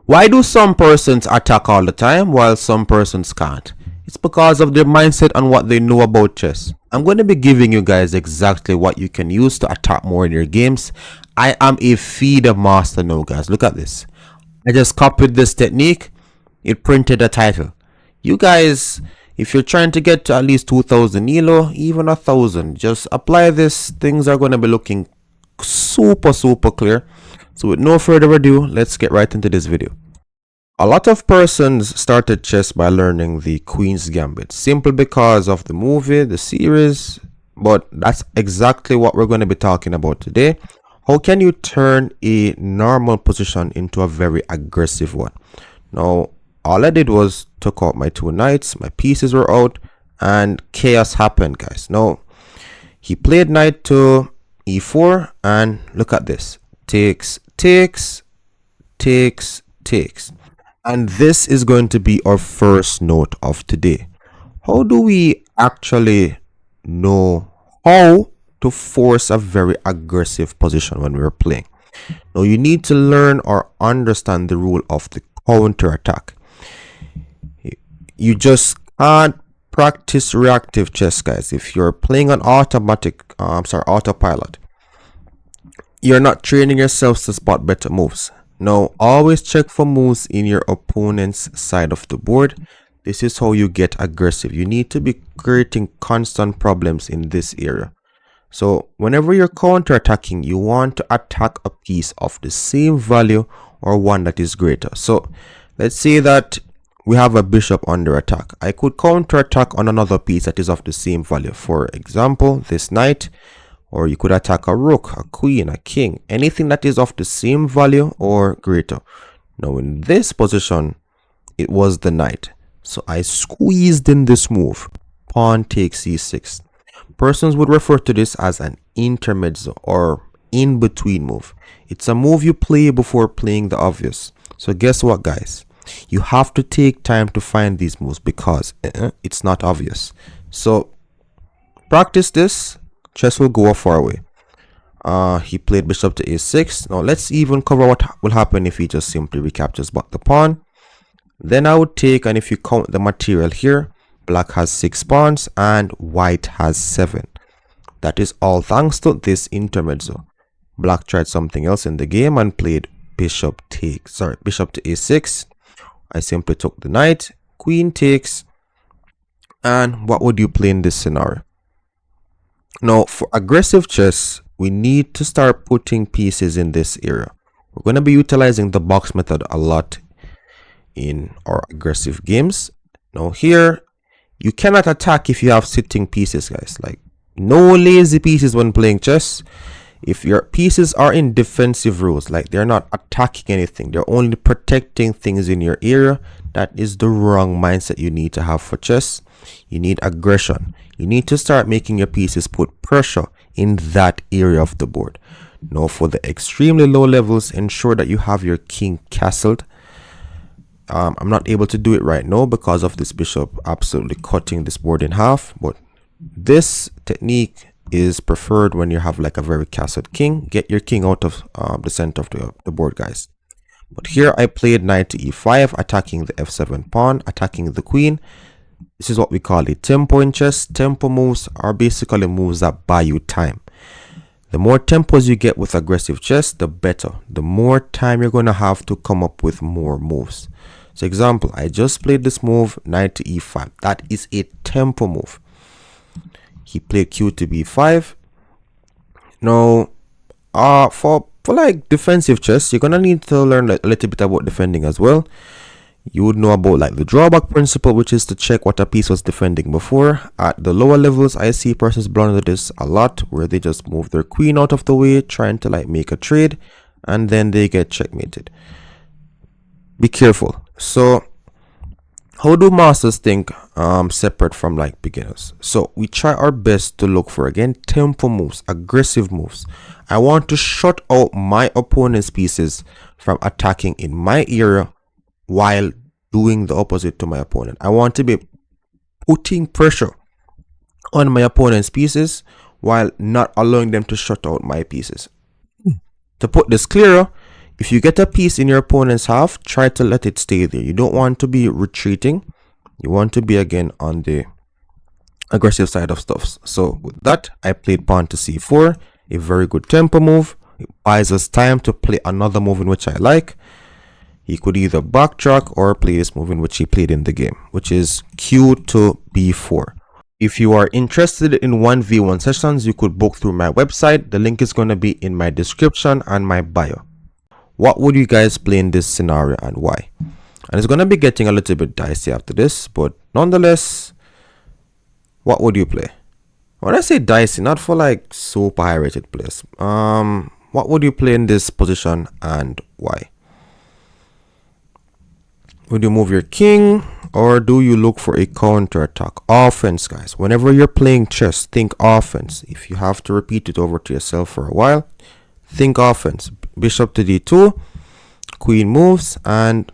Why do some persons attack all the time while some persons can't? It's because of their mindset and what they know about chess. I'm going to be giving you guys exactly what you can use to attack more in your games. I am a feeder master now, guys. Look at this. I just copied this technique. It printed a title. You guys, if you're trying to get to at least 2,000 elo, even 1,000, just apply this. Things are going to be looking super clear. So with no further ado, let's get right into this video. A lot of persons started chess by learning the Queen's Gambit, simply because of the movie, the series, but that's exactly what we're going to be talking about today. How can you turn a normal position into a very aggressive one? Now, all I did was took out my 2 knights, my pieces were out, and chaos happened, guys. Now, he played knight to e4, and look at this. Takes. And this is going to be our first note of today. How do we actually know how to force a very aggressive position when we're playing? Now, you need to learn or understand the rule of the counterattack. You just can't practice reactive chess, guys. If you're playing on autopilot, you're not training yourselves to spot better moves. Now, always check for moves in your opponent's side of the board. This is how you get aggressive. You need to be creating constant problems in this area. So, whenever you're counterattacking, you want to attack a piece of the same value or one that is greater. So, let's say that we have a bishop under attack. I could counterattack on another piece that is of the same value. For example, this knight. Or you could attack a rook, a queen, a king, anything that is of the same value or greater. Now in this position, it was the knight. So I squeezed in this move. Pawn takes c6. Persons would refer to this as an intermezzo or in-between move. It's a move you play before playing the obvious. So guess what, guys? You have to take time to find these moves because it's not obvious. So practice this. Chess will go a far way. He played bishop to a6. Now let's even cover what will happen if he just simply recaptures back the pawn. Then I would take, and if you count the material here, black has 6 pawns and white has 7. That is all thanks to this intermezzo. Black tried something else in the game and played bishop to a6. I simply took the knight, queen takes, and what would you play in this scenario? Now, for aggressive chess, we need to start putting pieces in this area. We're going to be utilizing the box method a lot in our aggressive games. Now here, you cannot attack if you have sitting pieces, guys. Like, no lazy pieces when playing chess. If your pieces are in defensive roles, like they're not attacking anything, they're only protecting things in your area, that is the wrong mindset you need to have for chess. You need aggression. You need to start making your pieces put pressure in that area of the board. Now for the extremely low levels, ensure that you have your king castled. I'm not able to do it right now because of this bishop absolutely cutting this board in half, but this technique is preferred when you have like a very castled king. Get your king out of the center of the board, guys. But here I played knight to e5, attacking the f7 pawn, attacking the queen. This is what we call a tempo in chess. Tempo moves are basically moves that buy you time. The more tempos you get with aggressive chess, the better. The more time you're going to have to come up with more moves. So example, I just played this move, knight to e5. That is a tempo move. He played q to b5. Now, for like defensive chess, you're gonna need to learn a little bit about defending as well. You would know about like the drawback principle, which is to check what a piece was defending before. At the lower levels, I see persons blunder this a lot, where they just move their queen out of the way, trying to like make a trade, and then they get checkmated. Be careful. So how do masters think separate from like beginners? So we try our best to look for, again, tempo moves, aggressive moves. I want to shut out my opponent's pieces from attacking in my area while doing the opposite to my opponent. I want to be putting pressure on my opponent's pieces while not allowing them to shut out my pieces. To put this clearer, If you get a piece in your opponent's half, try to let it stay there. You don't want to be retreating. You want to be again on the aggressive side of stuff. So with that, I played pawn to c4, a very good tempo move. It buys us time to play another move in which I like. He could either backtrack or play this move in which he played in the game, which is q to b4. If you are interested in 1v1 sessions, you could book through my website. The link is going to be in my description and my bio. What would you guys play in this scenario and why? And it's going to be getting a little bit dicey after this, but nonetheless, what would you play? When I say dicey, not for like super high rated players. What would you play in this position and why? Would you move your king, or do you look for a counterattack? Offense, guys. Whenever you're playing chess, think offense. If you have to repeat it over to yourself for a while, think offense. Bishop to d2, queen moves, and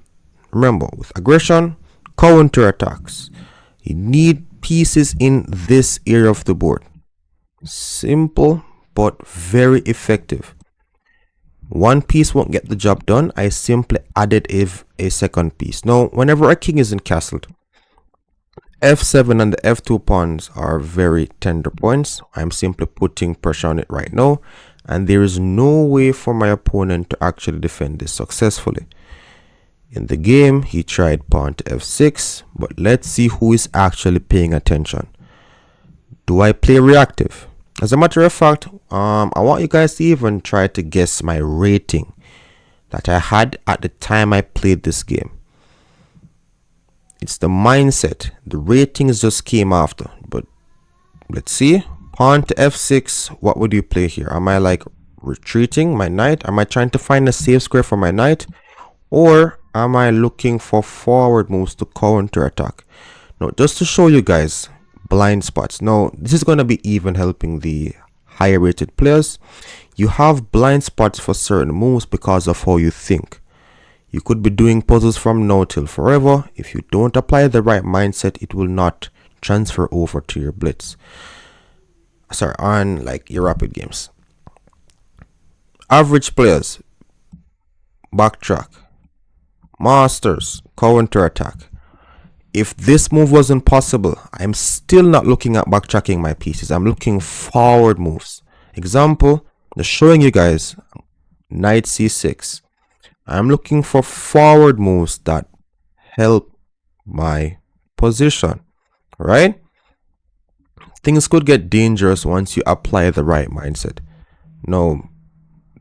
remember, with aggression, counterattacks. You need pieces in this area of the board. Simple, but very effective. One piece won't get the job done. I simply added a second piece. Now, whenever a king isn't castled, f7 and the f2 pawns are very tender points. I'm simply putting pressure on it right now, and there is no way for my opponent to actually defend this successfully. In the game, he tried pawn to f6, but let's see who is actually paying attention. Do I play reactive? As a matter of fact, I want you guys to even try to guess my rating that I had at the time I played this game. It's the mindset. The ratings just came after. But let's see. Pawn to f6. What would you play here? Am I like retreating my knight? Am I trying to find a safe square for my knight? Or am I looking for forward moves to counterattack? Now, just to show you guys blind spots. Now, this is going to be even helping the higher rated players. You have blind spots for certain moves because of how you think. You could be doing puzzles from now till forever. If you don't apply the right mindset, it will not transfer over to your blitz. Sorry, on like your rapid games. Average players, backtrack. Masters, counterattack. If this move wasn't possible, I'm still not looking at backtracking my pieces. I'm looking forward moves. Example, just showing you guys knight c6. I'm looking for forward moves that help my position, right? Things could get dangerous once you apply the right mindset. Now,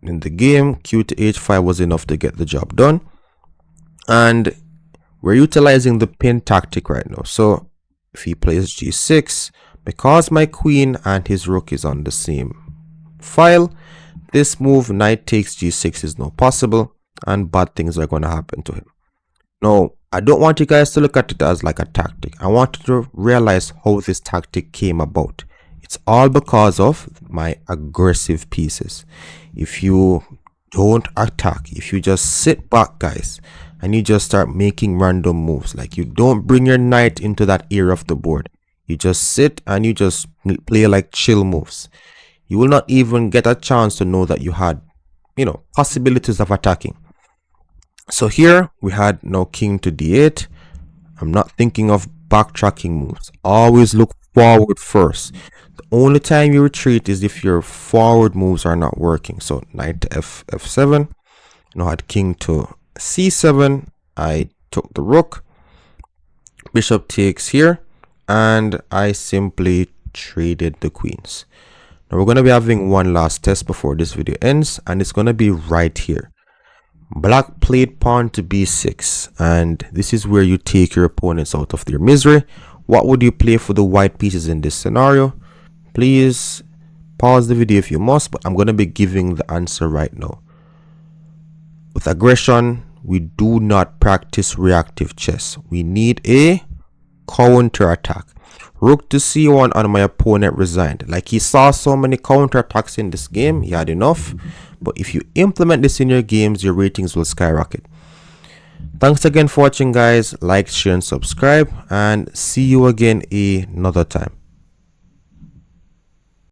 in the game, q to h5 was enough to get the job done. And we're utilizing the pin tactic right now. So if he plays g6, because my queen and his rook is on the same file, this move knight takes g6 is not possible, and bad things are going to happen to him. Now, I don't want you guys to look at it as like a tactic. I want you to realize how this tactic came about. It's all because of my aggressive pieces. If you don't attack, if you just sit back, guys, and you just start making random moves, like you don't bring your knight into that area of the board, you just sit and you just play like chill moves, you will not even get a chance to know that you had, possibilities of attacking. So here we had now king to d8. I'm not thinking of backtracking moves. Always look forward first. The only time you retreat is if your forward moves are not working. So knight to f7. Now had king to c7. I took the rook. Bishop takes here, and I simply traded the queens. Now we're going to be having one last test before this video ends, and it's going to be right here. Black played pawn to b6, and this is where you take your opponents out of their misery. What would you play for the white pieces in this scenario? Please pause the video if you must, but I'm going to be giving the answer right now. With aggression, we do not practice reactive chess. We need a counter-attack. Rook to c1 and my opponent resigned. Like, he saw so many counter-attacks in this game, he had enough. But if you implement this in your games, your ratings will skyrocket. Thanks again for watching, guys. Like, share, and subscribe. And see you again another time.